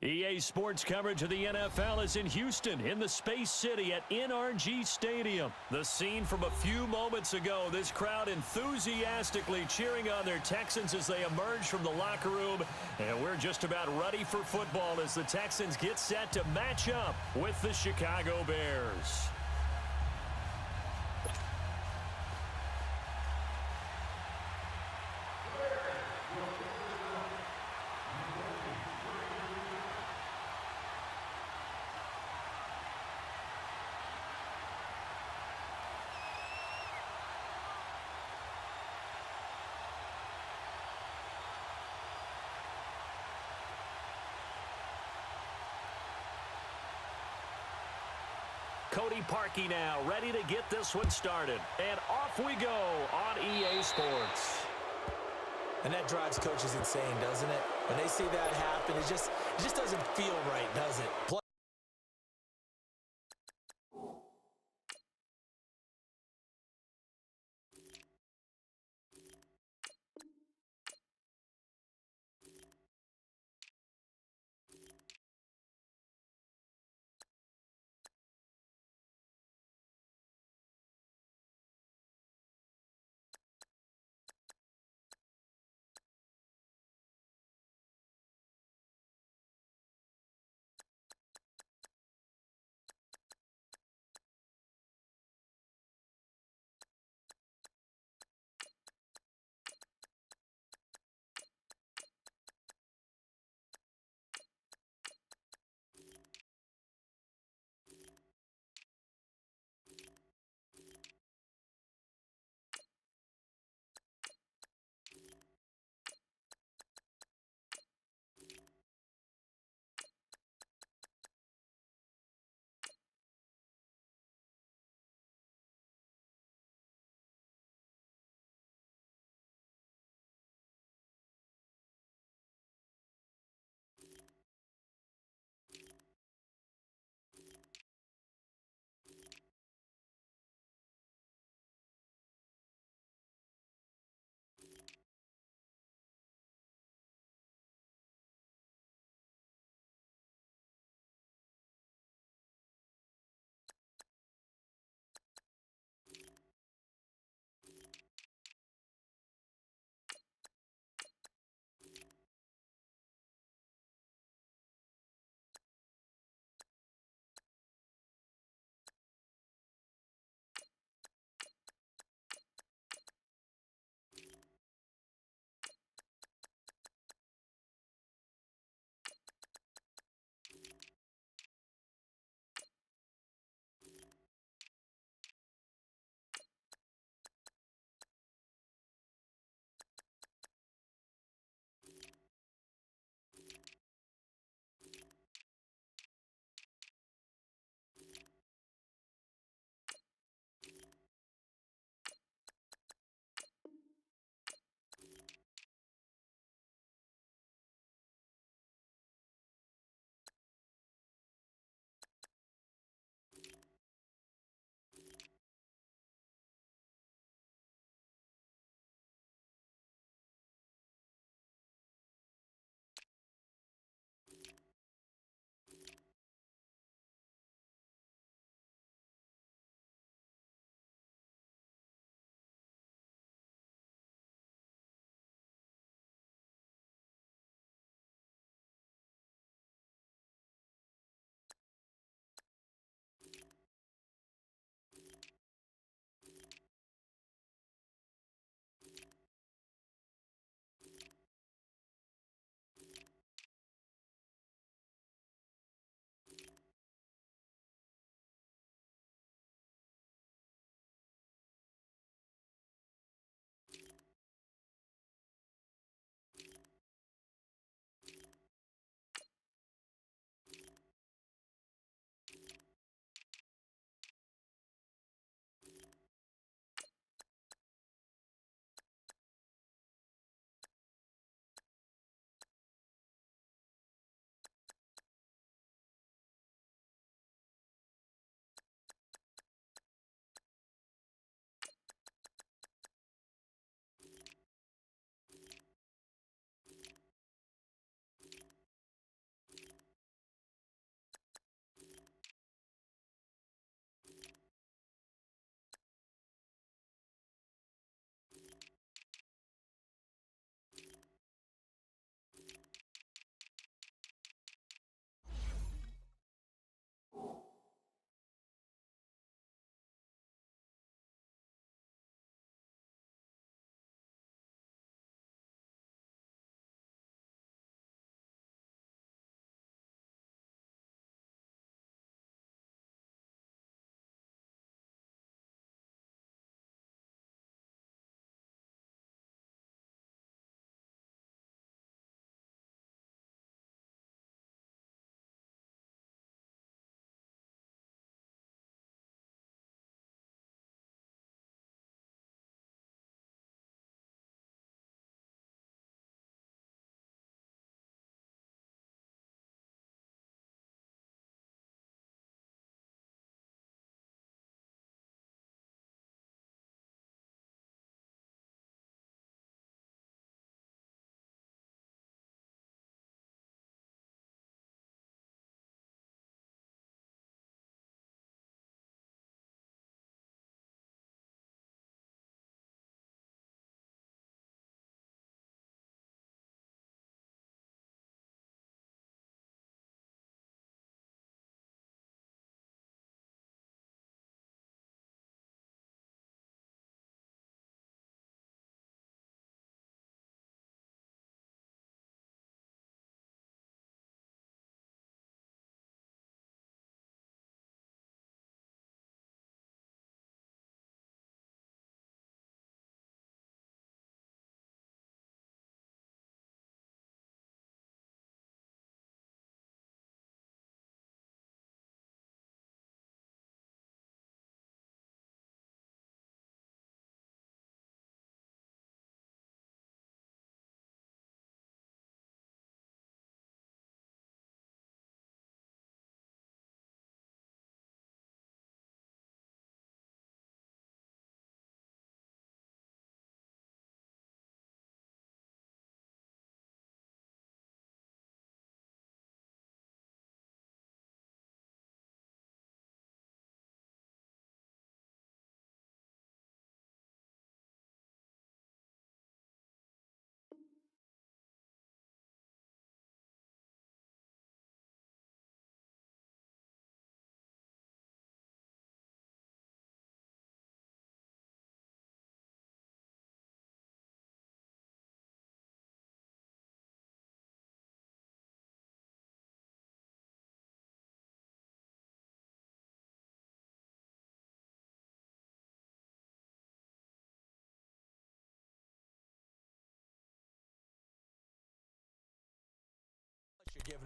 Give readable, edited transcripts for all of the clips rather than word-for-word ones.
EA Sports coverage of the NFL is in Houston, in the Space City at NRG Stadium. The scene from a few moments ago, this crowd enthusiastically cheering on their Texans as they emerge from the locker room. And we're just about ready for football as the Texans get set to match up with the Chicago Bears. Cody Parkey now, ready to get this one started. And off we go on EA Sports. And that drives coaches insane, doesn't it? When they see that happen, it just doesn't feel right, does it?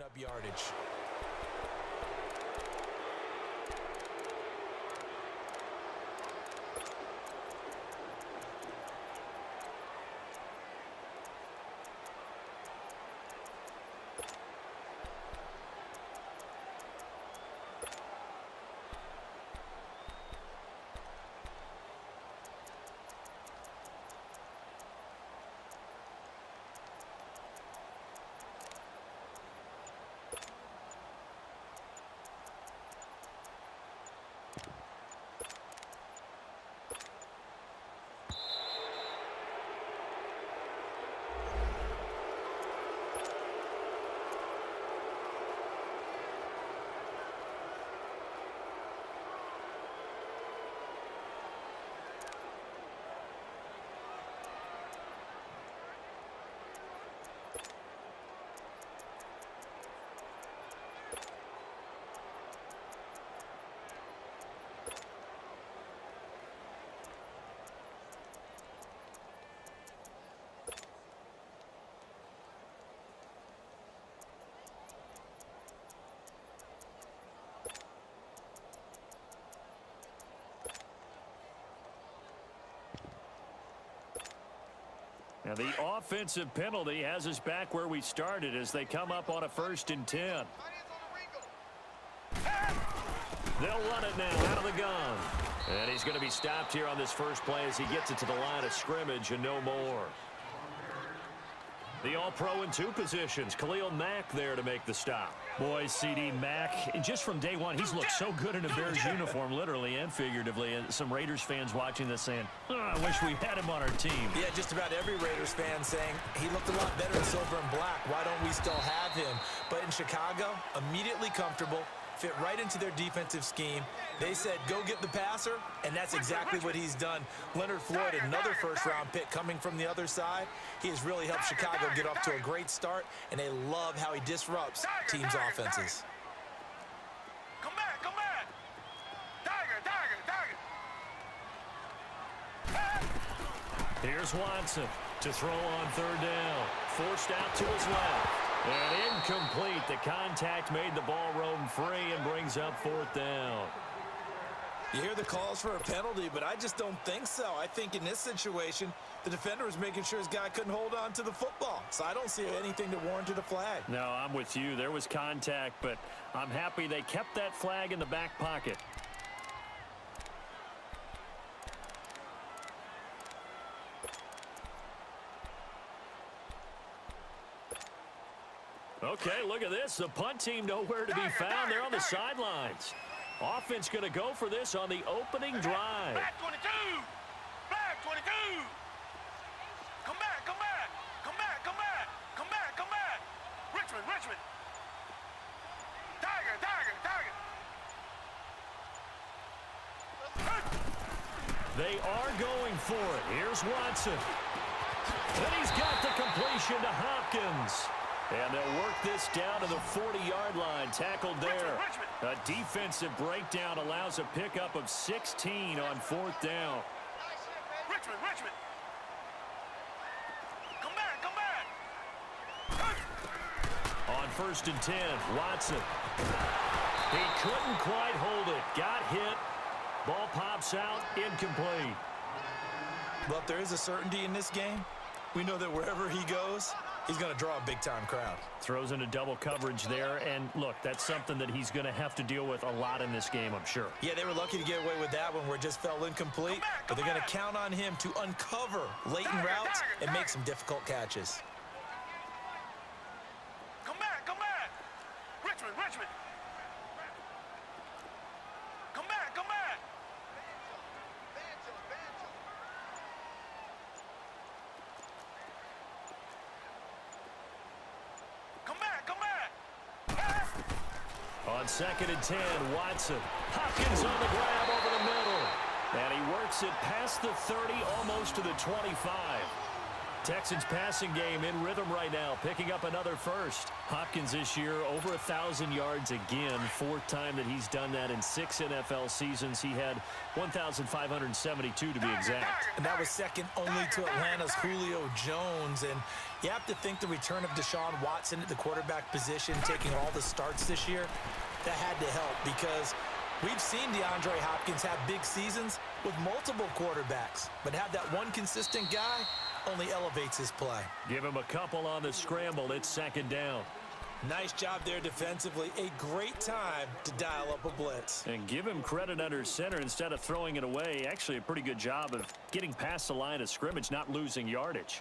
picking up yardage. Now the offensive penalty has us back where we started as they come up on a 1st and 10. They'll run it now out of the gun. And he's going to be stopped here on this first play as he gets it to the line of scrimmage and no more. The All-Pro in 2 positions. Khalil Mack there to make the stop. Boy, C.D. Mack, just from day one, he's looked so good in a Bears uniform, literally and figuratively. And some Raiders fans watching this saying, oh, I wish we had him on our team. Yeah, just about every Raiders fan saying he looked a lot better in silver and black. Why don't we still have him? But in Chicago, immediately comfortable, fit right into their defensive scheme. They said, go get the passer, and that's exactly what he's done. Leonard Floyd, another first-round pick coming from the other side. He has really helped Chicago get off to a great start, and they love how he disrupts teams' offenses. Come back, come back. Tiger. Here's Watson to throw on 3rd down. Forced out to his left. And incomplete. The contact made the ball roam free and brings up 4th down. You hear the calls for a penalty, but I just don't think so. I think in this situation, the defender was making sure his guy couldn't hold on to the football. So I don't see anything that warranted a flag. No, I'm with you. There was contact, but I'm happy they kept that flag in the back pocket. Okay, look at this. The punt team nowhere to be found. They're on the sidelines. Offense going to go for this on the opening drive. Back 22. Back 22. Come back, come back. Come back, come back. Come back, come back. Richmond, Richmond. Tiger, Tiger, Tiger. They are going for it. Here's Watson. And he's got the completion to Hopkins. And they'll work this down to the 40-yard line. Tackled there. A defensive breakdown allows a pickup of 16 on 4th down. Richmond, Richmond. Come back, come back. On 1st and 10, Watson. He couldn't quite hold it. Got hit. Ball pops out. Incomplete. But there is a certainty in this game. We know that wherever he goes, he's going to draw a big-time crowd. Throws into double coverage there, and look, that's something that he's going to have to deal with a lot in this game, I'm sure. Yeah, they were lucky to get away with that one where it just fell incomplete, but they're going to count on him to uncover latent routes and make some difficult catches. Come back, come back. Richmond, Richmond. Come back, come back. Come back, come back. On 2nd and 10, Watson. Hopkins on the grab over the middle. And he works it past the 30, almost to the 25. Texans passing game in rhythm right now, picking up another first. Hopkins this year over 1,000 yards again, fourth time that he's done that in 6 NFL seasons. He had 1,572 to be exact. And that was second only to Atlanta's Julio Jones. And you have to think the return of Deshaun Watson at the quarterback position, taking all the starts this year, that had to help because we've seen DeAndre Hopkins have big seasons with multiple quarterbacks, but have that one consistent guy only elevates his play. Give him a couple on the scramble. It's second down. Nice job there defensively. A great time to dial up a blitz. And give him credit under center instead of throwing it away. Actually, a pretty good job of getting past the line of scrimmage, not losing yardage.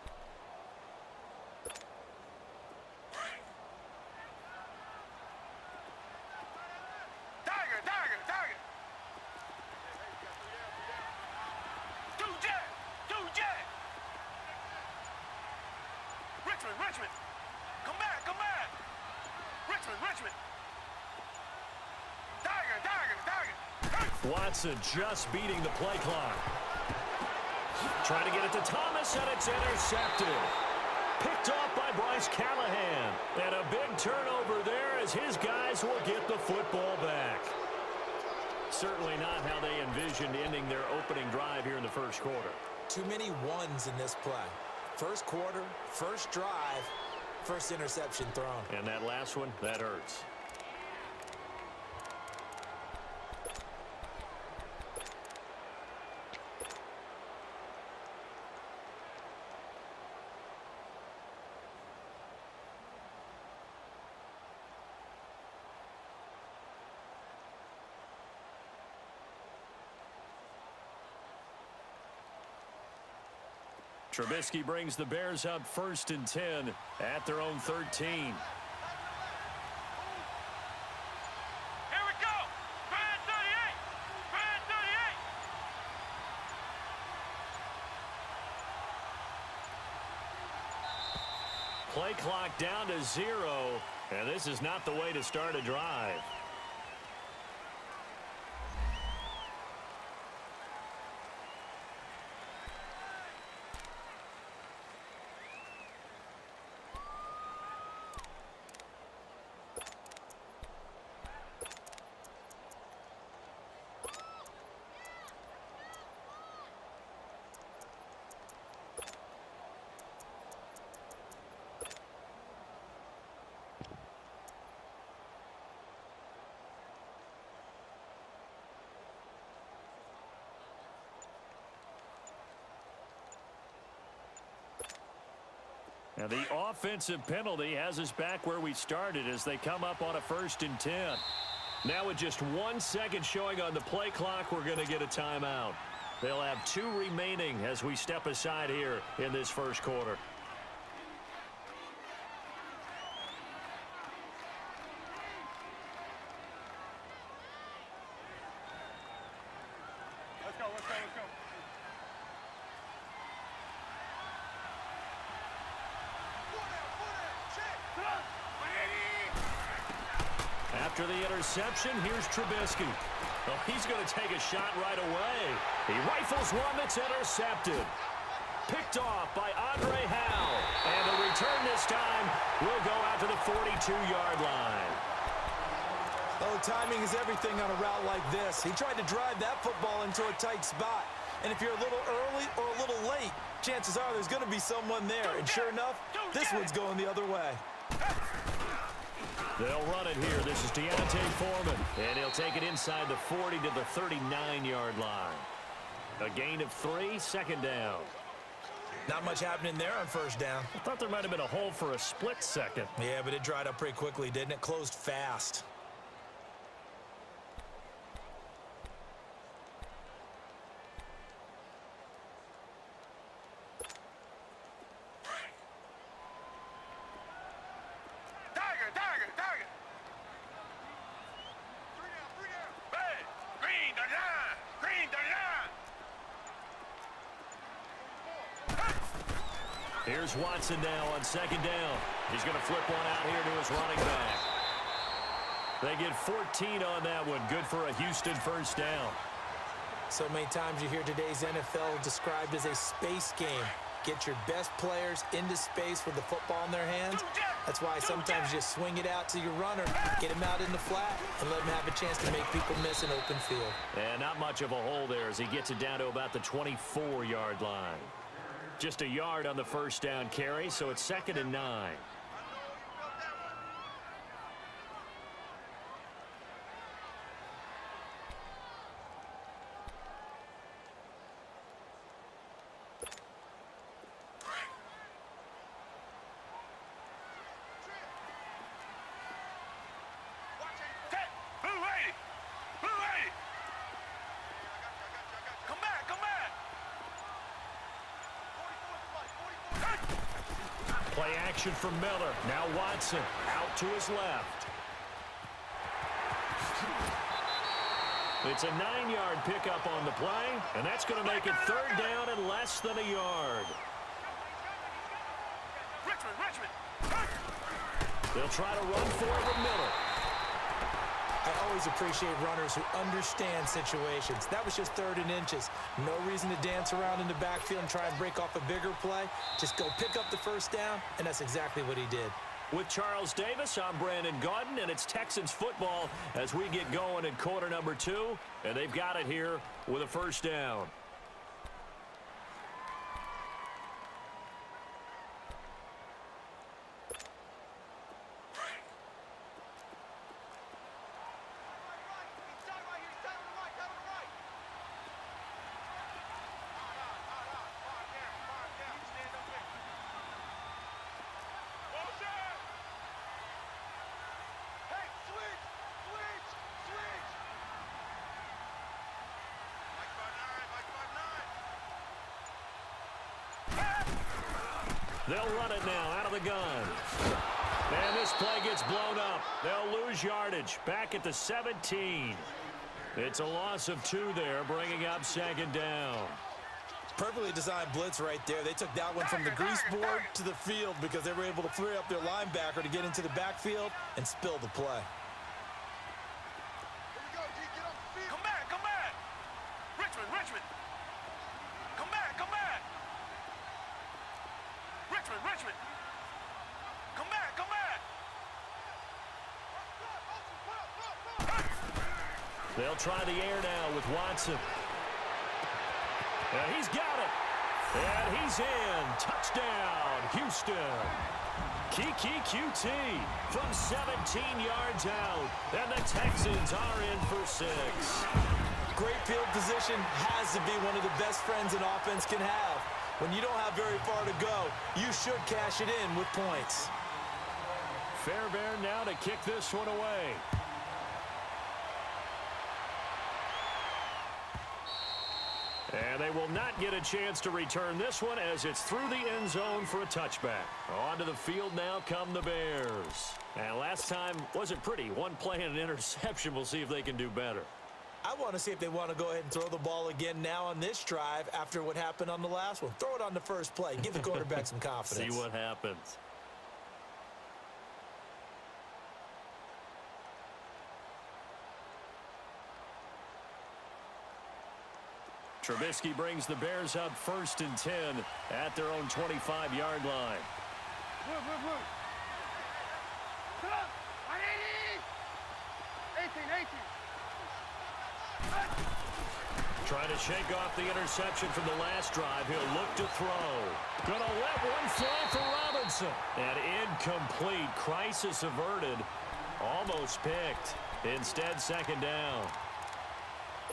Richmond, come back, come back. Richmond. Tiger. Watson just beating the play clock. Trying to get it to Thomas, and it's intercepted. Picked off by Bryce Callahan. And a big turnover there as his guys will get the football back. Certainly not how they envisioned ending their opening drive here in the first quarter. Too many ones in this play. First quarter, first drive, first interception thrown. And that last one, that hurts. Trubisky brings the Bears up 1st and 10 at their own 13. Here we go. Brand 38. Brand 38. Play clock down to 0, and this is not the way to start a drive. And the offensive penalty has us back where we started as they come up on a 1st and 10. Now with just 1 second showing on the play clock, we're going to get a timeout. They'll have 2 remaining as we step aside here in this first quarter. Let's go. After the interception, here's Trubisky. Oh, he's going to take a shot right away. He rifles one that's intercepted. Picked off by Andre Howe. And the return this time will go out to the 42-yard line. Oh, timing is everything on a route like this. He tried to drive that football into a tight spot. And if you're a little early or a little late, chances are there's going to be someone there. And sure enough, this one's going the other way. They'll run it here. This is Deontay Foreman. And he'll take it inside the 40 to the 39-yard line. A gain of 3, second down. Not much happening there on first down. I thought there might have been a hole for a split second. Yeah, but it dried up pretty quickly, didn't it? Closed fast. Tiger. Red, green, the line. Here's Watson now on second down. He's going to flip one out here to his running back. They get 14 on that one. Good for a Houston first down. So many times you hear today's NFL described as a space game. Get your best players into space with the football in their hands. That's why sometimes you just swing it out to your runner, get him out in the flat, and let him have a chance to make people miss an open field. And not much of a hole there as he gets it down to about the 24-yard line. Just a yard on the first down carry, so it's 2nd and 9. Play action from Miller. Now Watson out to his left. It's a 9-yard pickup on the play, and that's going to make it 3rd down and less than a yard. They'll try to run for it with Miller. I always appreciate runners who understand situations. That was just 3rd and inches. No reason to dance around in the backfield and try and break off a bigger play. Just go pick up the first down, and that's exactly what he did. With Charles Davis, I'm Brandon Gaudin, and it's Texans football as we get going in quarter number 2, and they've got it here with a first down. They'll run it now out of the gun. And this play gets blown up. They'll lose yardage back at the 17. It's a loss of 2 there, bringing up 2nd down. Perfectly designed blitz right there. They took that one from the grease board to the field because they were able to free up their linebacker to get into the backfield and spill the play. Come back, come back. Richmond. Come back. Richmond. Come back. They'll try the air now with Watson. And he's got it. And he's in. Touchdown, Houston. Kiki QT from 17 yards out. And the Texans are in for 6. Great field position has to be one of the best friends an offense can have. When you don't have very far to go, you should cash it in with points. Fairbairn now to kick this one away. And they will not get a chance to return this one as it's through the end zone for a touchback. Onto the field now come the Bears. And last time wasn't pretty. One play and an interception. We'll see if they can do better. I want to see if they want to go ahead and throw the ball again now on this drive after what happened on the last one. Throw it on the first play. Give the quarterback some confidence. See what happens. Trubisky brings the Bears up 1st and 10 at their own 25-yard line. Trying to shake off the interception from the last drive. He'll look to throw. Gonna let one fly for Robinson. And incomplete. Crisis averted. Almost picked. Instead, 2nd down.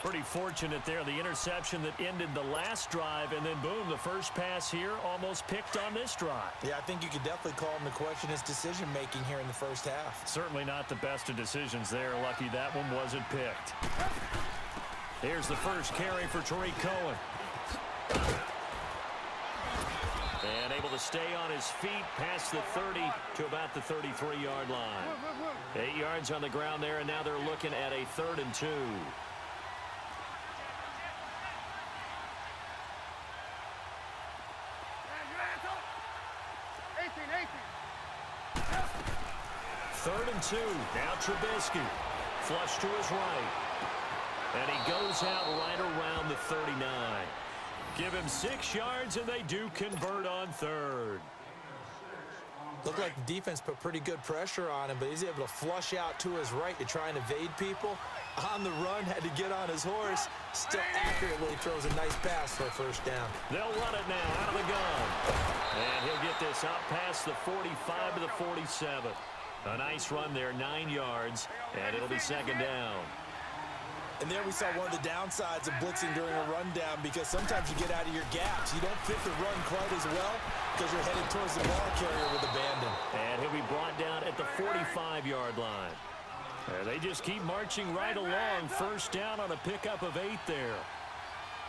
Pretty fortunate there. The interception that ended the last drive, and then boom, the first pass here almost picked on this drive. Yeah, I think you could definitely call him to question his decision-making here in the first half. Certainly not the best of decisions there. Lucky that one wasn't picked. Here's the first carry for Tariq Cohen. And able to stay on his feet past the 30 to about the 33-yard line. 8 yards on the ground there, and now they're looking at a 3rd and 2. Third and 2. Now Trubisky. Flush to his right. And he goes out right around the 39. Give him 6 yards, and they do convert on third. Looked like the defense put pretty good pressure on him, but he's able to flush out to his right to try and evade people. On the run, had to get on his horse. Still accurately throws a nice pass for a first down. They'll run it now out of the gun. And he'll get this out past the 45 to the 47. A nice run there, 9 yards, and it'll be second down. And there we saw one of the downsides of blitzing during a rundown, because sometimes you get out of your gaps. You don't fit the run quite as well because you're headed towards the ball carrier with abandon. And he'll be brought down at the 45-yard line. And they just keep marching right along. First down on a pickup of 8 there.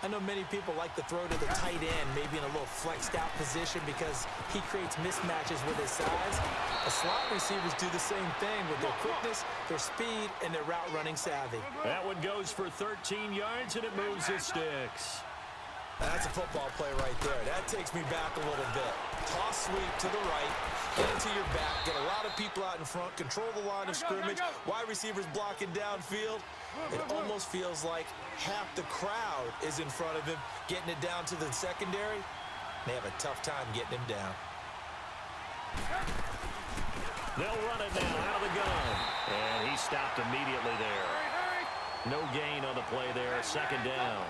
I know many people like to throw to the tight end, maybe in a little flexed out position because he creates mismatches with his size. The slot receivers do the same thing with their quickness, their speed, and their route running savvy. That one goes for 13 yards, and it moves the sticks. That's a football play right there. That takes me back a little bit. Toss sweep to the right, get into your back, get a lot of people out in front, control the line of scrimmage, wide receivers blocking downfield. It almost feels like half the crowd is in front of him, getting it down to the secondary. They have a tough time getting him down. They'll run it now out of the gun. And he stopped immediately there. No gain on the play there, second down.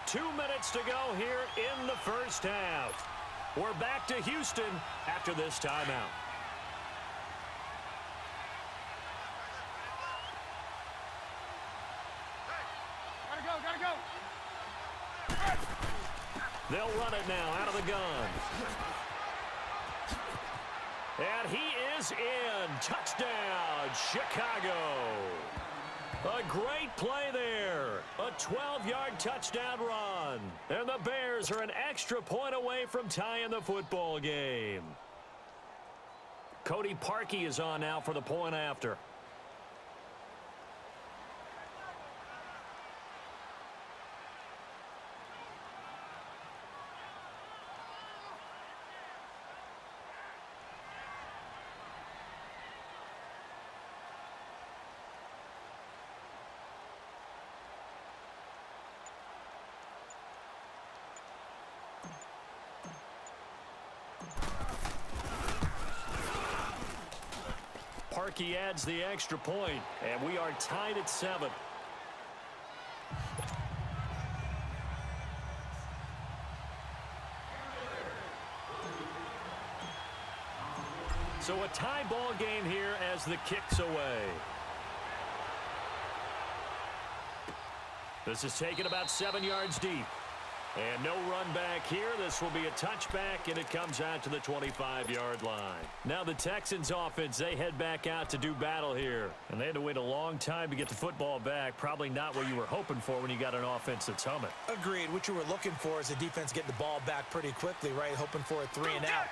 Two minutes to go here in the first half. We're back to Houston after this timeout. Gotta go. They'll run it now out of the gun. And he is in. Touchdown, Chicago. A great play there. A 12-yard touchdown run. And the Bears are an extra point away from tying the football game. Cody Parkey is on now for the point after. Parkey adds the extra point, and we are tied at 7. So a tie ball game here as the kick's away. This is taken about 7 yards deep. And no run back here. This will be a touchback, and it comes out to the 25-yard line. Now the Texans offense, they head back out to do battle here. And they had to wait a long time to get the football back. Probably not what you were hoping for when you got an offense that's humming. Agreed. What you were looking for is the defense getting the ball back pretty quickly, right? Hoping for a 3-and-out.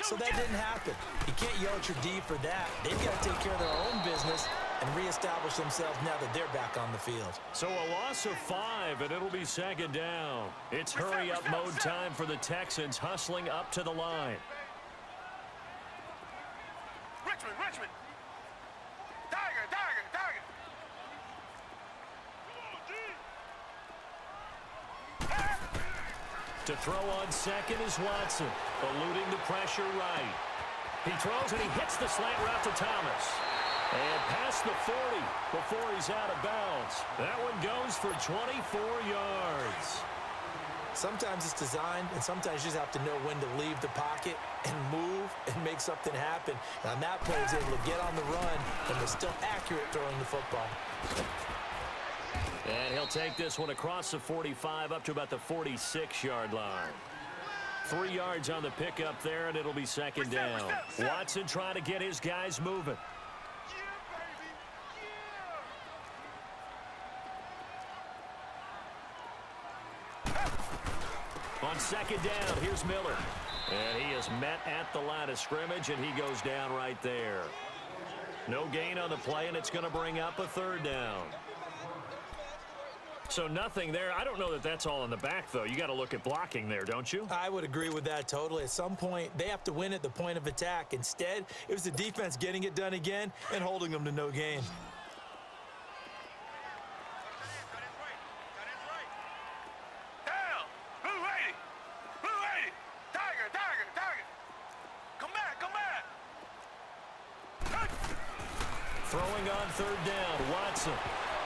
So that didn't happen. You can't yell at your D for that. They've got to take care of their own business and reestablish themselves now that they're back on the field. So a loss of 5, and it'll be second down. It's hurry-up mode time for the Texans, hustling up to the line. Richmond. Tiger. To throw on second is Watson, eluding the pressure right. He throws and he hits the slant route to Thomas. And past the 40 before he's out of bounds. That one goes for 24 yards. Sometimes it's designed, and sometimes you just have to know when to leave the pocket and move and make something happen. And on that play, he's able to get on the run and was still accurate throwing the football. And he'll take this one across the 45 up to about the 46-yard line. 3 yards on the pickup there, and it'll be second down. Watson trying to get his guys moving. On second down, here's Miller. And he is met at the line of scrimmage, and he goes down right there. No gain on the play, and it's going to bring up a third down. So nothing there. I don't know that that's all in the back, though. You got to look at blocking there, don't you? I would agree with that totally. At some point, they have to win at the point of attack. Instead, it was the defense getting it done again and holding them to no gain. Down. Blue 80. Blue 80. Tiger, Tiger, Tiger. Come back, come back. Throwing on third down, Watson.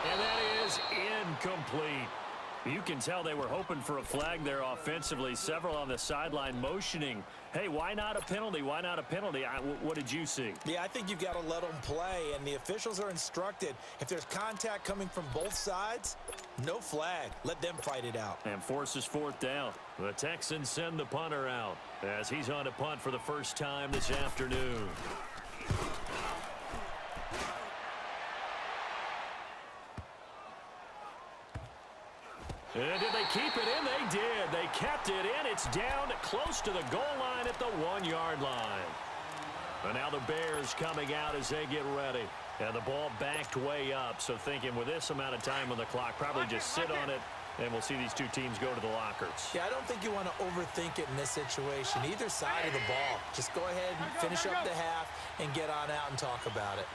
And that is incomplete. You can tell they were hoping for a flag there offensively. Several on the sideline motioning. Hey, why not a penalty? Why not a penalty? What did you see? Yeah, I think you've got to let them play, and the officials are instructed. If there's contact coming from both sides, no flag. Let them fight it out. And forces fourth down. The Texans send the punter out as he's on a punt for the first time this afternoon. And did they keep it in? They did. They kept it in. It's down close to the goal line at the 1-yard line. And now the Bears coming out as they get ready. And the ball backed way up. So thinking with this amount of time on the clock, probably just sit on it, and we'll see these two teams go to the lockers. Yeah, I don't think you want to overthink it in this situation. Either side of the ball. Just go ahead and finish up the half and get on out and talk about it.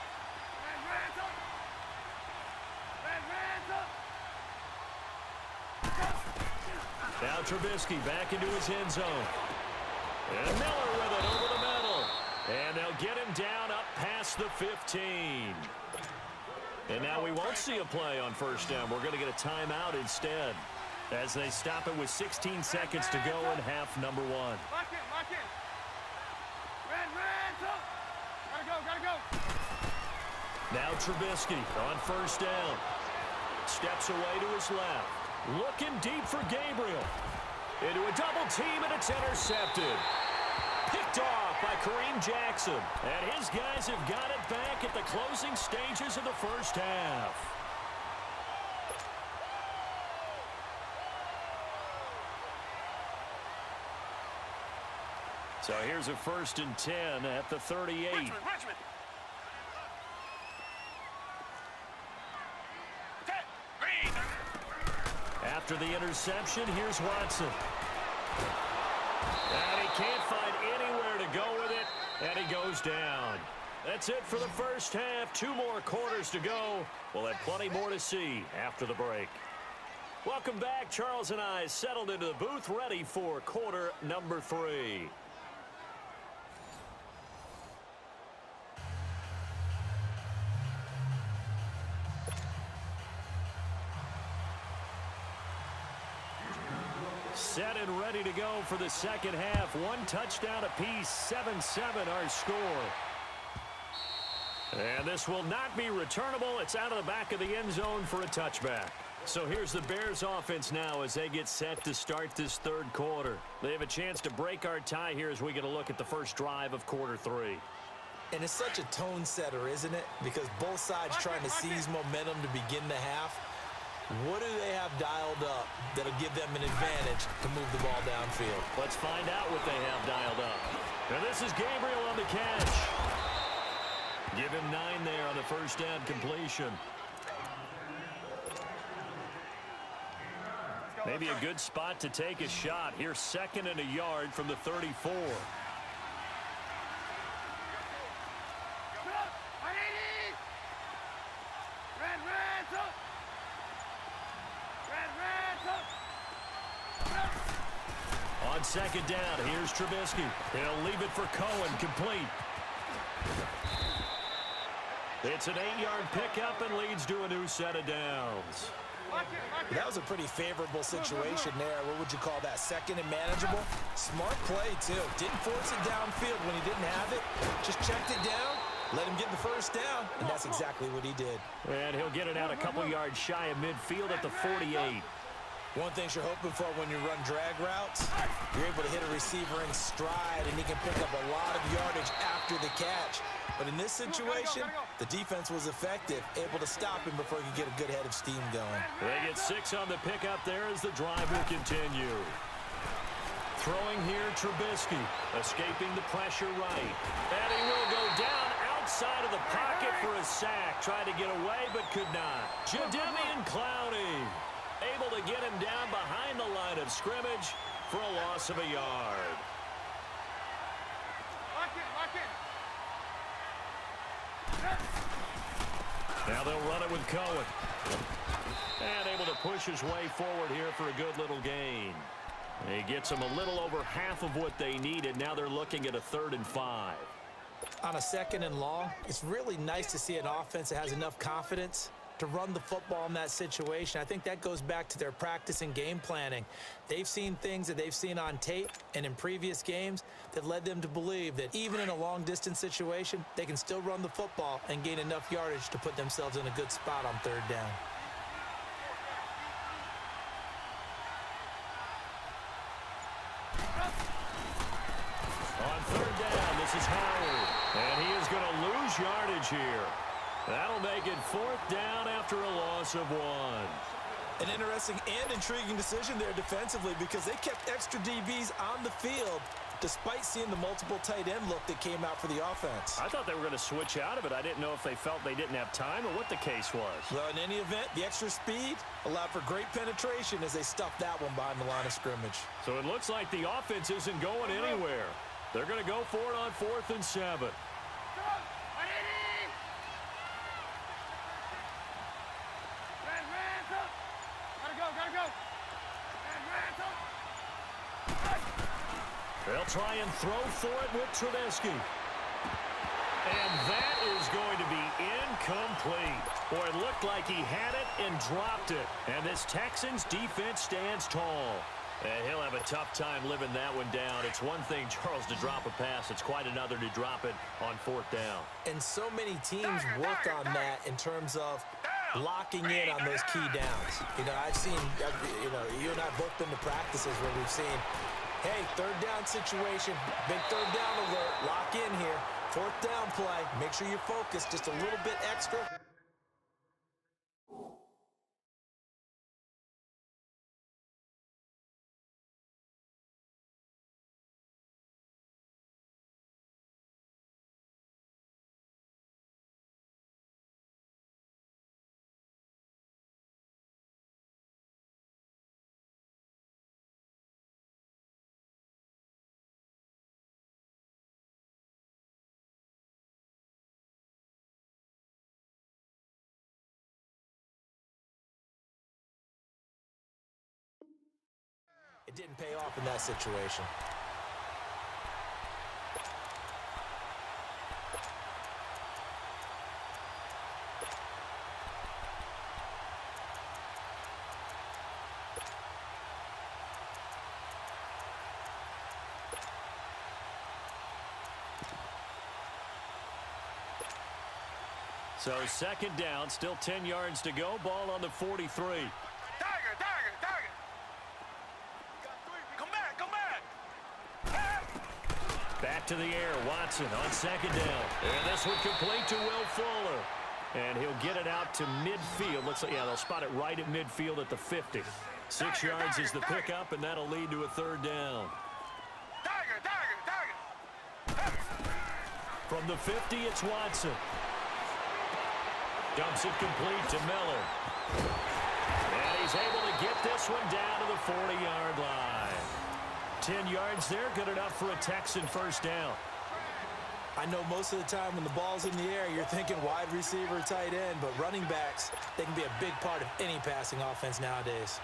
Now Trubisky back into his end zone. And Miller with it over the middle. And they'll get him down up past the 15. And now we won't see a play on first down. We're going to get a timeout instead as they stop it with 16 seconds to go in half number one. Lock in, lock in. Red, gotta go. Now Trubisky on first down. Steps away to his left. Looking deep for Gabriel. Into a double team, and it's intercepted. Picked off by Kareem Jackson. And his guys have got it back at the closing stages of the first half. So here's a 1st and 10 at the 38. Richmond. Ted, Green. After the interception, here's Watson. And he can't find anywhere to go with it, and he goes down. That's it for the first half. 2 more quarters to go. We'll have plenty more to see after the break. Welcome back. Charles and I settled into the booth, ready for quarter number 3. Set and ready to go for the second half. 1 touchdown apiece, 7-7 our score. And this will not be returnable. It's out of the back of the end zone for a touchback. So here's the Bears offense now as they get set to start this third quarter. They have a chance to break our tie here as we get a look at the first drive of quarter 3. And it's such a tone setter, isn't it? Because both sides trying to seize momentum to begin the half. What do they have dialed up that'll give them an advantage to move the ball downfield? Let's find out what they have dialed up. And this is Gabriel on the catch. Give him 9 there on the first down completion. Maybe a good spot to take a shot. Here's 2nd and a yard from the 34. On 2nd down, here's Trubisky. He'll leave it for Cohen, complete. It's an 8-yard pickup and leads to a new set of downs. That was a pretty favorable situation there. What would you call that? 2nd and manageable? Smart play, too. Didn't force it downfield when he didn't have it. Just checked it down, let him get the first down, and that's exactly what he did. And he'll get it out a couple yards shy of midfield at the 48. One thing you're hoping for when you run drag routes, you're able to hit a receiver in stride, and he can pick up a lot of yardage after the catch. But in this situation, the defense was effective, able to stop him before he could get a good head of steam going. They get 6 on the pickup there as the drive will continue. Throwing here, Trubisky, escaping the pressure right. And he will go down outside of the pocket for a sack. Tried to get away, but could not. Jadeveon Clowney. Able to get him down behind the line of scrimmage for a loss of a yard. Now they'll run it with Cohen. And able to push his way forward here for a good little gain. He gets them a little over half of what they needed. Now they're looking at a 3rd and 5. On a 2nd and long, it's really nice to see an offense that has enough confidence to run the football in that situation. I think that goes back to their practice and game planning. They've seen things that they've seen on tape and in previous games that led them to believe that even in a long-distance situation, they can still run the football and gain enough yardage to put themselves in a good spot on 3rd down. On 3rd down, this is Howard. And he is going to lose yardage here. That'll make it 4th down after a loss of 1. An interesting and intriguing decision there defensively because they kept extra DBs on the field despite seeing the multiple tight end look that came out for the offense. I thought they were going to switch out of it. I didn't know if they felt they didn't have time or what the case was. Well, in any event, the extra speed allowed for great penetration as they stuffed that one behind the line of scrimmage. So it looks like the offense isn't going anywhere. They're going to go for it on 4th and 7. They'll try and throw for it with Trubisky. And that is going to be incomplete. Boy, it looked like he had it and dropped it. And this Texans defense stands tall. And he'll have a tough time living that one down. It's one thing, Charles, to drop a pass. It's quite another to drop it on 4th down. And so many teams work on that in terms of locking in on those key downs. You know, I've seen, you and I have both been to practices where we've seen, hey, 3rd down situation, big 3rd down alert, lock in here, 4th down play, make sure you focus just a little bit extra. It didn't pay off in that situation. So 2nd down, still 10 yards to go. Ball on the 43. Back to the air, Watson on 2nd down. And this one complete to Will Fuller. And he'll get it out to midfield. Looks like, yeah, they'll spot it right at midfield at the 50. 6 yards is the pickup, and that'll lead to a 3rd down. From the 50, it's Watson. Dumps it complete to Miller. And he's able to get this one down to the 40-yard line. 10 yards there, good enough for a Texan 1st down. I know most of the time when the ball's in the air, you're thinking wide receiver, tight end, but running backs, they can be a big part of any passing offense nowadays.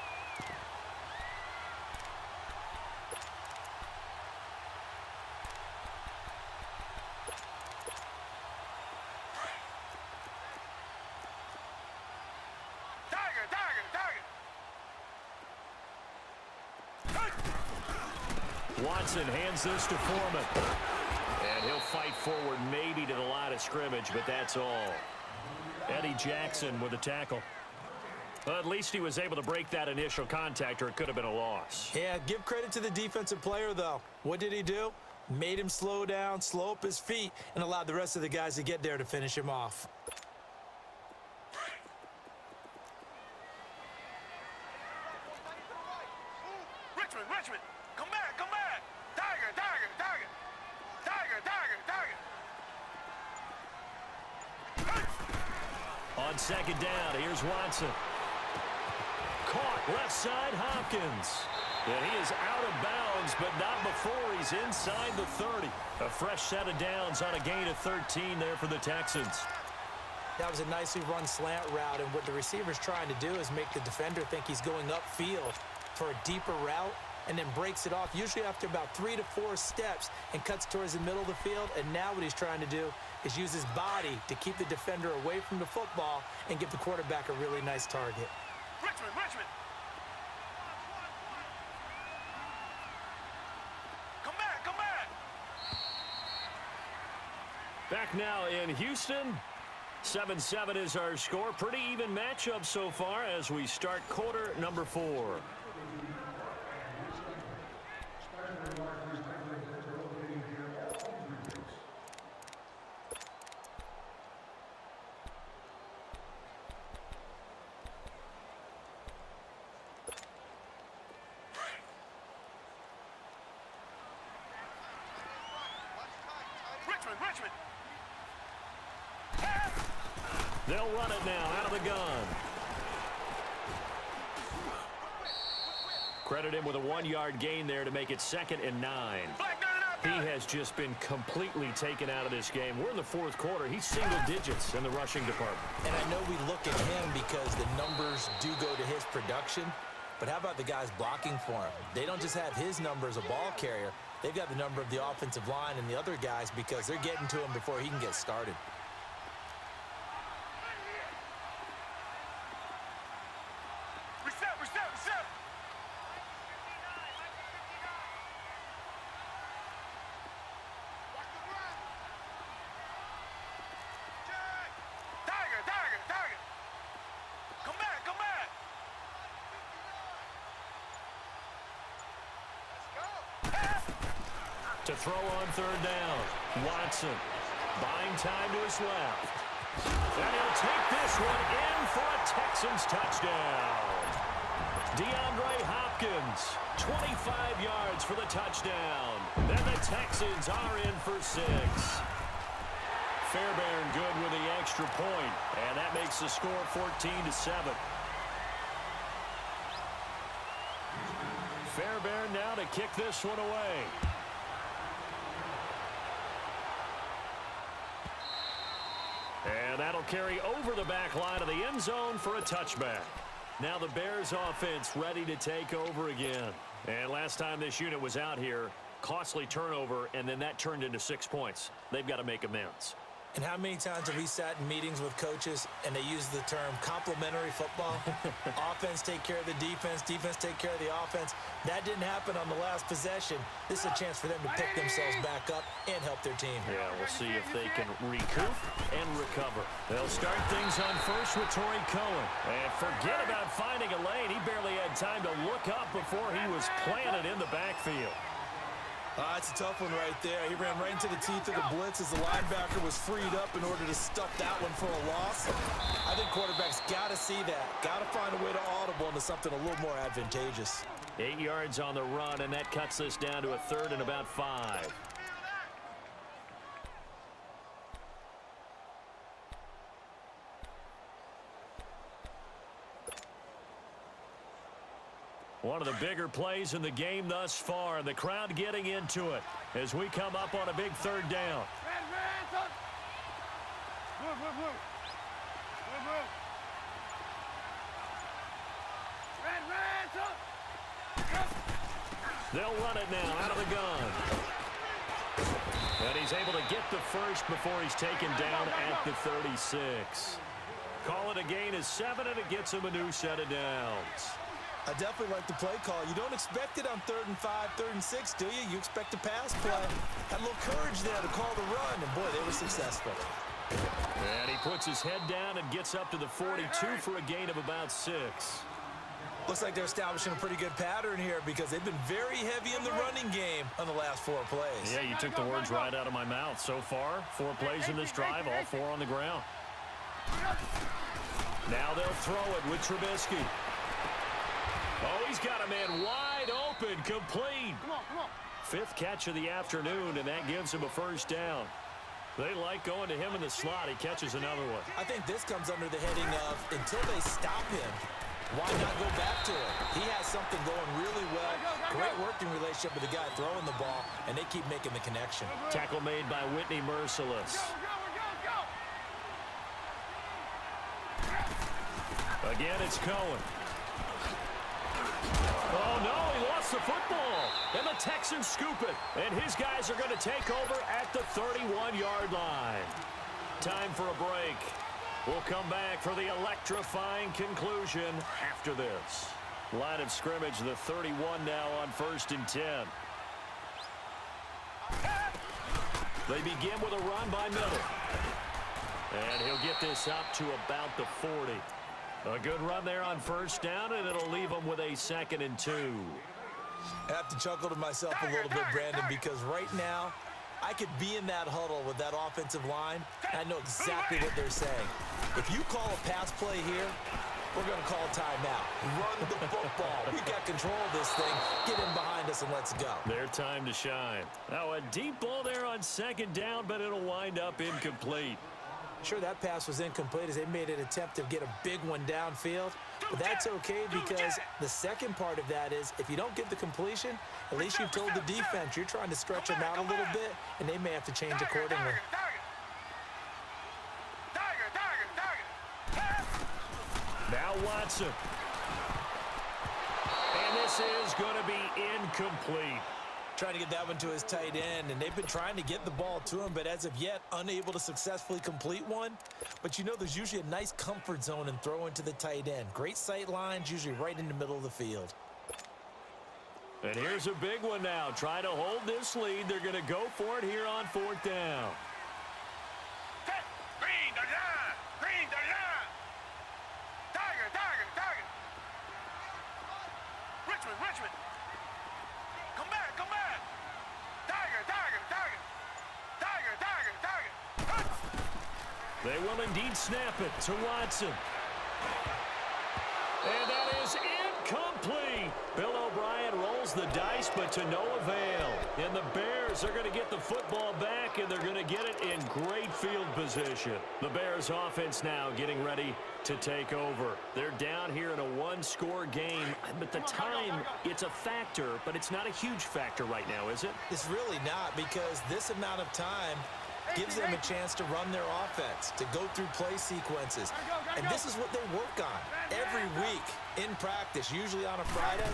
Watson hands this to Foreman. And he'll fight forward maybe to the line of scrimmage, but that's all. Eddie Jackson with a tackle. Well, at least he was able to break that initial contact, or it could have been a loss. Yeah, give credit to the defensive player, though. What did he do? Made him slow down, slow up his feet, and allowed the rest of the guys to get there to finish him off. Richmond, come back, come back. Tiger. On 2nd down, here's Watson. Caught Left side, Hopkins. And he is out of bounds, but not before he's inside the 30. A fresh set of downs on a gain of 13 there for the Texans. That was a nicely run slant route, and what the receiver's trying to do is make the defender think he's going upfield for a deeper route, and then breaks it off, usually after about 3 to 4 steps, and cuts towards the middle of the field. And now what he's trying to do is use his body to keep the defender away from the football and give the quarterback a really nice target. Richmond, Richmond. Come back, come back. Back now in Houston. 7-7 is our score. Pretty even matchup so far as we start quarter number 4. Richmond, Richmond. They'll run it now out of the gun. Credit him with a 1-yard gain there to make it 2nd and 9. He has just been completely taken out of this game. We're in the 4th quarter. He's single digits in the rushing department. And I know we look at him because the numbers do go to his production, but how about the guys blocking for him? They don't just have his number as a ball carrier. They've got the number of the offensive line and the other guys because they're getting to him before he can get started. Reset, reset, reset. Tiger, Tiger, Tiger. Come back, come back. To throw on 3rd down. Watson buying time to his left. And he'll take this one in for a Texans touchdown. DeAndre Hopkins, 25 yards for the touchdown. Then the Texans are in for 6. Fairbairn good with the extra point, and that makes the score 14-7. Fairbairn now to kick this one away. And that'll carry over the back line of the end zone for a touchback. Now the Bears offense ready to take over again. And last time this unit was out here, costly turnover, and then that turned into 6 points. They've got to make amends. And how many times have we sat in meetings with coaches and they use the term complementary football? Offense take care of the defense, defense take care of the offense. That didn't happen on the last possession. This is a chance for them to pick themselves back up and help their team. Yeah, we'll see if they can recoup and recover. They'll start things on first with Torrey Cohen. And forget about finding a lane. He barely had time to look up before he was planted in the backfield. It's a tough one right there. He ran right into the teeth of the blitz as the linebacker was freed up in order to stuff that one for a loss. I think quarterbacks got to see that. Got to find a way to audible into something a little more advantageous. 8 yards on the run, and that cuts this down to a 3rd and about 5. One of the bigger plays in the game thus far, and the crowd getting into it as we come up on a big 3rd down. They'll run it now out of the gun. And he's able to get the first before he's taken down at the 36. Call it a gain of 7, and it gets him a new set of downs. I definitely like the play call. You don't expect it on 3rd and 5, 3rd and 6, do you? You expect a pass play. Had a little courage there to call the run, and boy, they were successful. And he puts his head down and gets up to the 42 for a gain of about 6. Looks like they're establishing a pretty good pattern here because they've been very heavy in the running game on the last 4 plays. Yeah, you took the words right out of my mouth. So far, 4 plays in this drive, all 4 on the ground. Now they'll throw it with Trubisky. Oh, he's got a man wide open, complete. 5th catch of the afternoon, and that gives him a 1st down. They like going to him in the slot. He catches another one. I think this comes under the heading of until they stop him, Why not go back to it? He has something going really well. Great working relationship with the guy throwing the ball, and they keep making the connection. Tackle made by Whitney Merciless. Again, it's Cohen. Oh, no, he lost the football. And the Texans scoop it. And his guys are going to take over at the 31-yard line. Time for a break. We'll come back for the electrifying conclusion after this. Line of scrimmage, the 31 now on 1st and 10. They begin with a run by Miller. And he'll get this up to about the 40. A good run there on 1st down, and it'll leave him with a 2nd and 2. I have to chuckle to myself a little bit, Brandon, because right now, I could be in that huddle with that offensive line, and I know exactly what they're saying. If you call a pass play here, we're going to call a timeout. Run the football. We got control of this thing. Get in behind us and let's go. Their time to shine. Now a deep ball there on 2nd down, but it'll wind up incomplete. Sure, that pass was incomplete as they made an attempt to get a big one downfield. But that's okay because the second part of that is if you don't get the completion, at least you've told the defense you're trying to stretch them out a little bit, and they may have to change accordingly. Now Watson. And this is going to be incomplete. Trying to get that one to his tight end, and they've been trying to get the ball to him, but as of yet, unable to successfully complete one. But you know there's usually a nice comfort zone in throwing to the tight end. Great sight lines, usually right in the middle of the field. And here's a big one now. Trying to hold this lead. They're going to go for it here on 4th down. Green the line! Green the line! Tiger! Richmond! Come back! Tiger! They will indeed snap it to Watson. And that is incomplete. Bill O'Brien rolls the dice, but to no avail. And the Bears are going to get the football back, and they're going to get it in great field position. The Bears offense now getting ready to take over. They're down here in a one-score game, but the time, it's a factor, but it's not a huge factor right now, is it? It's really not, because this amount of time gives them a chance to run their offense, to go through play sequences. And this is what they work on every week in practice, usually on a Friday.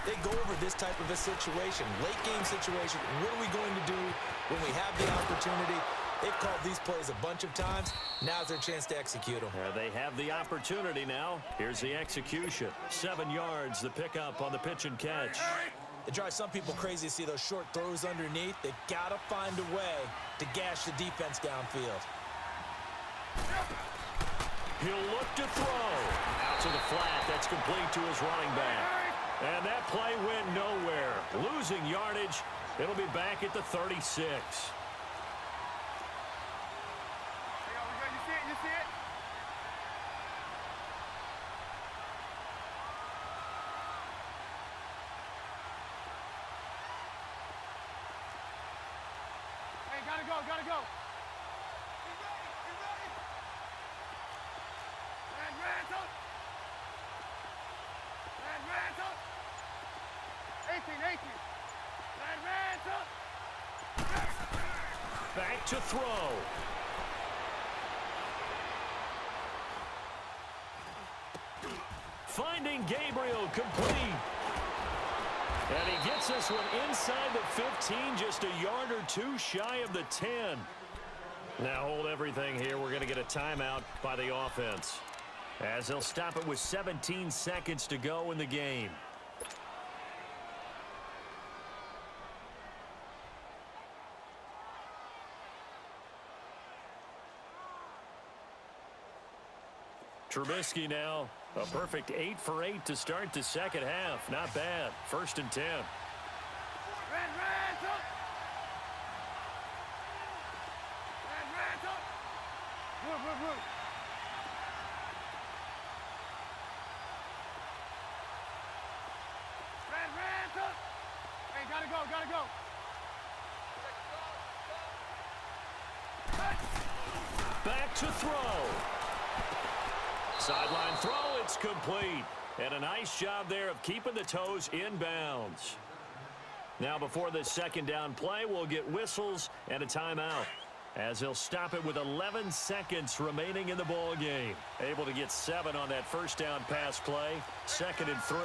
They go over this type of a situation, late game situation. What are we going to do when we have the opportunity? They've called these plays a bunch of times. Now's their chance to execute them. They have the opportunity now. Here's the execution. 7 yards, the pickup on the pitch and catch. It drives some people crazy to see those short throws underneath. They've got to find a way to gash the defense downfield. He'll look to throw. Out to the flat. That's complete to his running back. And that play went nowhere. Losing yardage. It'll be back at the 36. You see it? Hey, gotta go. Be ready. Ransom. 18. Ransom. Back to throw. Finding Gabriel complete. And he gets this one inside the 15, just a yard or two shy of the 10. Now hold everything here. We're going to get a timeout by the offense, as they'll stop it with 17 seconds to go in the game. Trubisky now, a perfect 8 for 8 to start the second half. Not bad. 1st and 10. Ransom. Move. Ransom. Hey, gotta go. Back to throw. Sideline throw, it's complete. And a nice job there of keeping the toes in bounds. Now before this second down play, we'll get whistles and a timeout, as he'll stop it with 11 seconds remaining in the ball game. Able to get 7 on that first down pass play. 2nd and 3.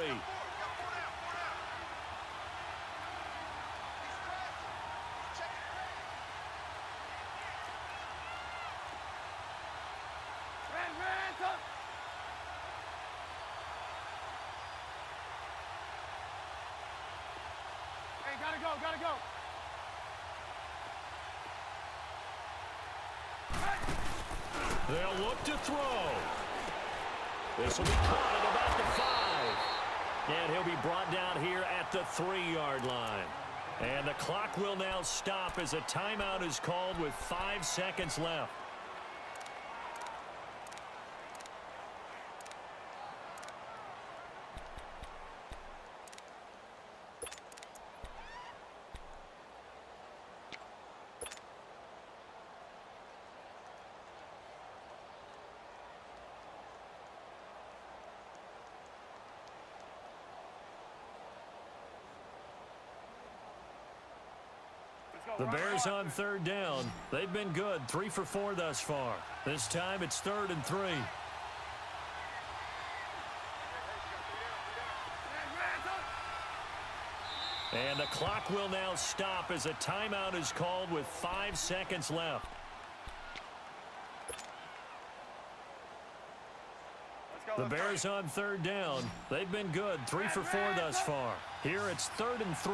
Gotta go. They'll look to throw. This will be caught at about the 5. And he'll be brought down here at the 3-yard line. And the clock will now stop as a timeout is called with 5 seconds left. The Bears on 3rd down. They've been good, 3 for 4 thus far. This time it's 3rd and 3. And the clock will now stop as a timeout is called with 5 seconds left. The Bears on 3rd down. They've been good, 3 for 4 thus far. Here it's 3rd and 3.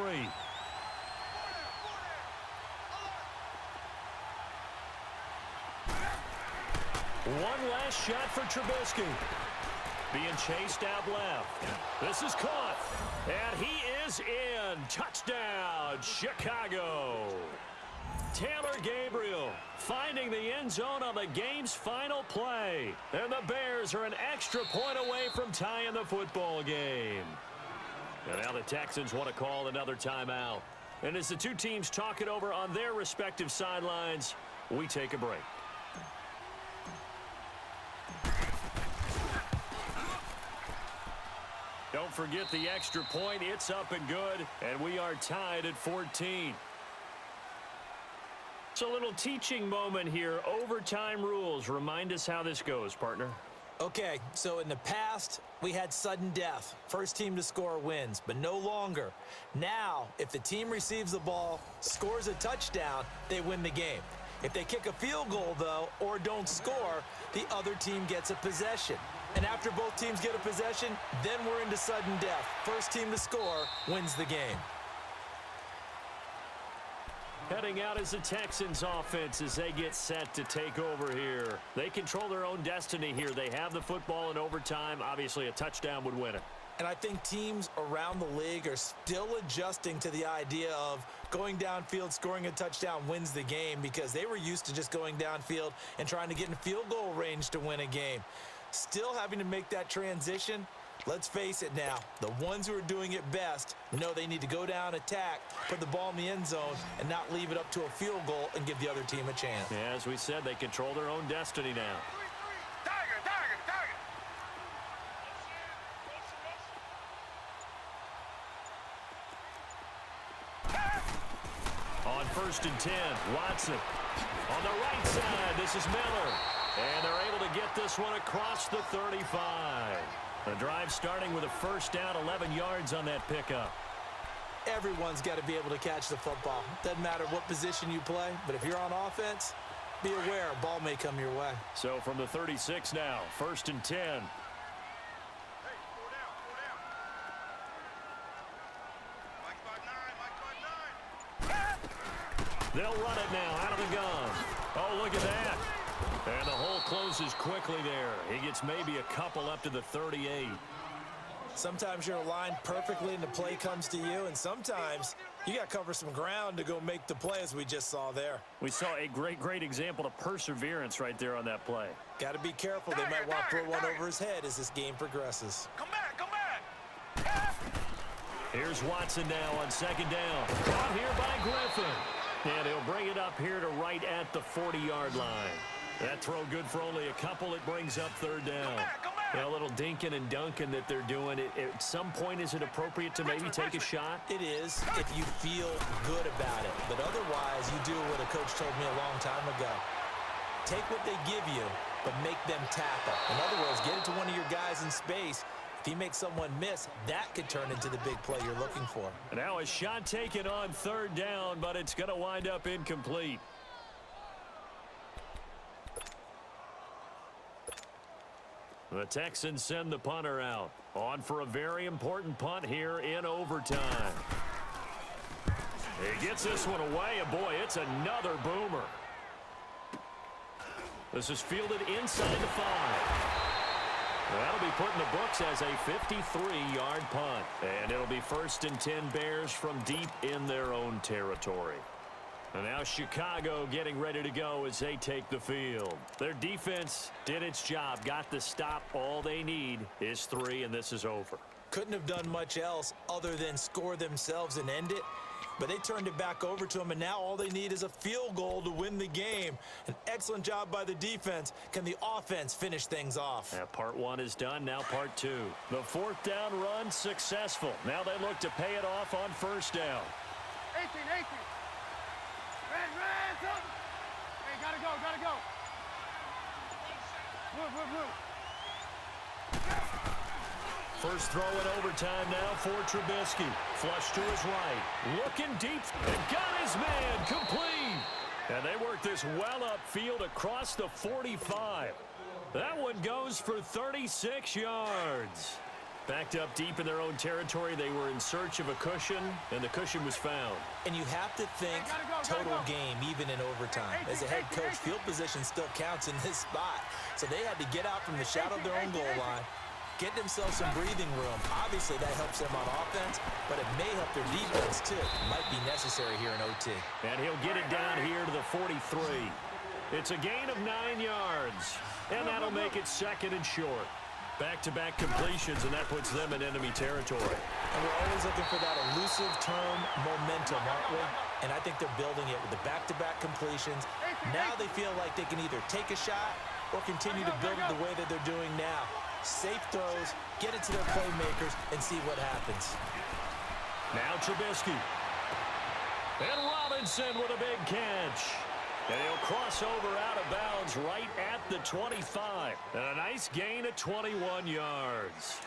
One last shot for Trubisky. Being chased out left. This is caught. And he is in. Touchdown, Chicago. Taylor Gabriel finding the end zone on the game's final play. And the Bears are an extra point away from tying the football game. And now the Texans want to call another timeout. And as the two teams talk it over on their respective sidelines, we take a break. Don't forget the extra point. It's up and good, and we are tied at 14. It's a little teaching moment here. Overtime rules. Remind us how this goes, partner. Okay, so in the past, we had sudden death. First team to score wins, but no longer. Now, if the team receives the ball, scores a touchdown, they win the game. If they kick a field goal, though, or don't score, the other team gets a possession. And after both teams get a possession, then we're into sudden death. First team to score wins the game. Heading out is the Texans offense as they get set to take over here. They control their own destiny here. They have the football in overtime. Obviously, a touchdown would win it. And I think teams around the league are still adjusting to the idea of going downfield, scoring a touchdown wins the game, because they were used to just going downfield and trying to get in field goal range to win a game. Still having to make that transition. Let's face it now, the ones who are doing it best know they need to go down, attack, put the ball in the end zone, and not leave it up to a field goal and give the other team a chance. Yeah, as we said, they control their own destiny now. On 1st and 10, Watson. On the right side, this is Miller. And they're able to get this one across the 35. The drive starting with a first down, 11 yards on that pickup. Everyone's got to be able to catch the football. Doesn't matter what position you play, but if you're on offense, be aware a ball may come your way. So from the 36 now, 1st and 10. They'll run it now out of the gun. Oh, look at that. And the hole closes quickly there. He gets maybe a couple up to the 38. Sometimes you're aligned perfectly and the play comes to you, and sometimes you got to cover some ground to go make the play, as we just saw there. We saw a great example of perseverance right there on that play. Got to be careful. They might want to throw one over his head as this game progresses. Come back. Here's Watson now on 2nd down. Caught here by Griffin. And he'll bring it up here to right at the 40-yard line. That throw good for only a couple. It brings up 3rd down. Come back. A little dinking and dunking that they're doing. At some point, is it appropriate to maybe take a shot? It is if you feel good about it. But otherwise, you do what a coach told me a long time ago. Take what they give you, but make them tackle. In other words, get it to one of your guys in space. If he makes someone miss, that could turn into the big play you're looking for. Now a shot taken on third down, but it's going to wind up incomplete. The Texans send the punter out. On for a very important punt here in overtime. He gets this one away, and boy, it's another boomer. This is fielded inside the 5. That'll be put in the books as a 53-yard punt. And it'll be 1st and 10 Bears from deep in their own territory. And now Chicago getting ready to go as they take the field. Their defense did its job, got the stop. All they need is 3, and this is over. Couldn't have done much else other than score themselves and end it. But they turned it back over to them, and now all they need is a field goal to win the game. An excellent job by the defense. Can the offense finish things off? Yeah, part 1 is done, now part 2. The 4th down run successful. Now they look to pay it off on 1st down. 18. Red, up. Hey, gotta go. Move. First throw in overtime now for Trubisky. Flush to his right. Looking deep. And got his man complete. And they work this well upfield across the 45. That one goes for 36 yards. Backed up deep in their own territory, they were in search of a cushion, and the cushion was found. And you have to think total game, even in overtime. As a head coach, field position still counts in this spot. So they had to get out from the shadow of their own goal line, get themselves some breathing room. Obviously, that helps them on offense, but it may help their defense, too. Might be necessary here in OT. And he'll get it down here to the 43. It's a gain of 9 yards, and that'll make it 2nd and short. Back-to-back completions, and that puts them in enemy territory. And we're always looking for that elusive term momentum, aren't we? And I think they're building it with the back-to-back completions. Now they feel like they can either take a shot or continue to build it the way that they're doing now. Safe throws, get it to their playmakers, and see what happens. Now Trubisky. And Robinson with a big catch. And he'll cross over out of bounds right at the 25. And a nice gain of 21 yards.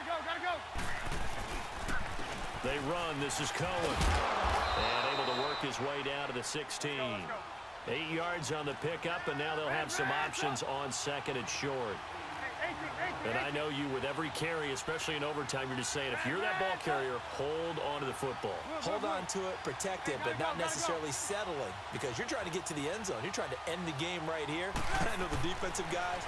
Gotta go. They run. This is Cohen. And able to work his way down to the 16. 8 yards on the pickup, and now they'll have some options on 2nd and short. And I know you, with every carry, especially in overtime, you're just saying, if you're that ball carrier, hold on to the football. Hold on to it, protect it, but not necessarily settling, because you're trying to get to the end zone. You're trying to end the game right here. I know the defensive guys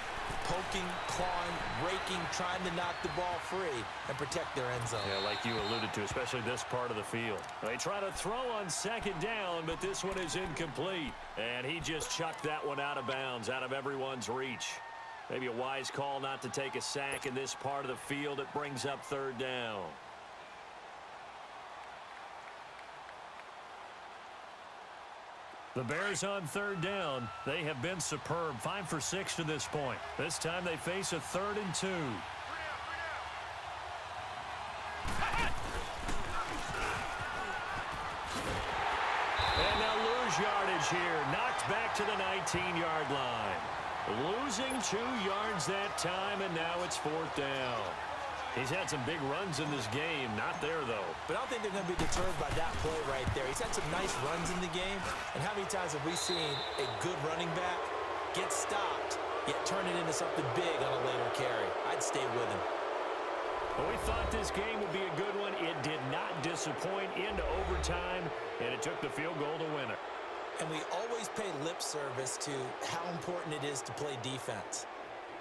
poking, clawing, raking, trying to knock the ball free and protect their end zone. Yeah, like you alluded to, especially this part of the field. They try to throw on 2nd down, but this one is incomplete. And he just chucked that one out of bounds, out of everyone's reach. Maybe a wise call not to take a sack in this part of the field. It brings up 3rd down. The Bears on 3rd down. They have been superb. 5 for 6 to this point. This time they face a 3rd and 2. And now lose yardage here. Knocked back to the 19-yard line. Losing 2 yards that time, and now it's 4th down. He's had some big runs in this game. Not there, though. But I don't think they're going to be deterred by that play right there. He's had some nice runs in the game. And how many times have we seen a good running back get stopped, yet turn it into something big on a later carry? I'd stay with him. Well, we thought this game would be a good one. It did not disappoint into overtime, and it took the field goal to win it. And we always pay lip service to how important it is to play defense.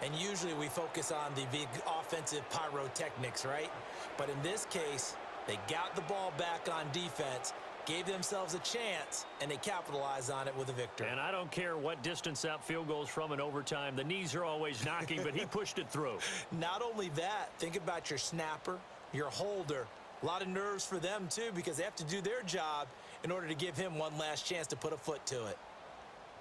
And usually we focus on the big offensive pyrotechnics, right? But in this case, they got the ball back on defense, gave themselves a chance, and they capitalized on it with a victory. And I don't care what distance that field goes from in overtime. The knees are always knocking, but he pushed it through. Not only that, think about your snapper, your holder. A lot of nerves for them, too, because they have to do their job in order to give him one last chance to put a foot to it.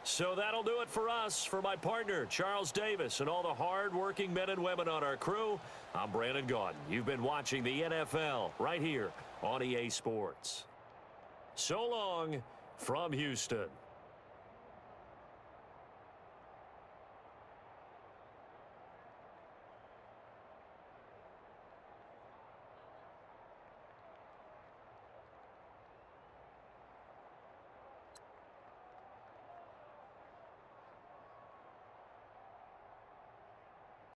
So that'll do it for us. For my partner, Charles Davis, and all the hard-working men and women on our crew, I'm Brandon Gaudin. You've been watching the NFL right here on EA Sports. So long from Houston.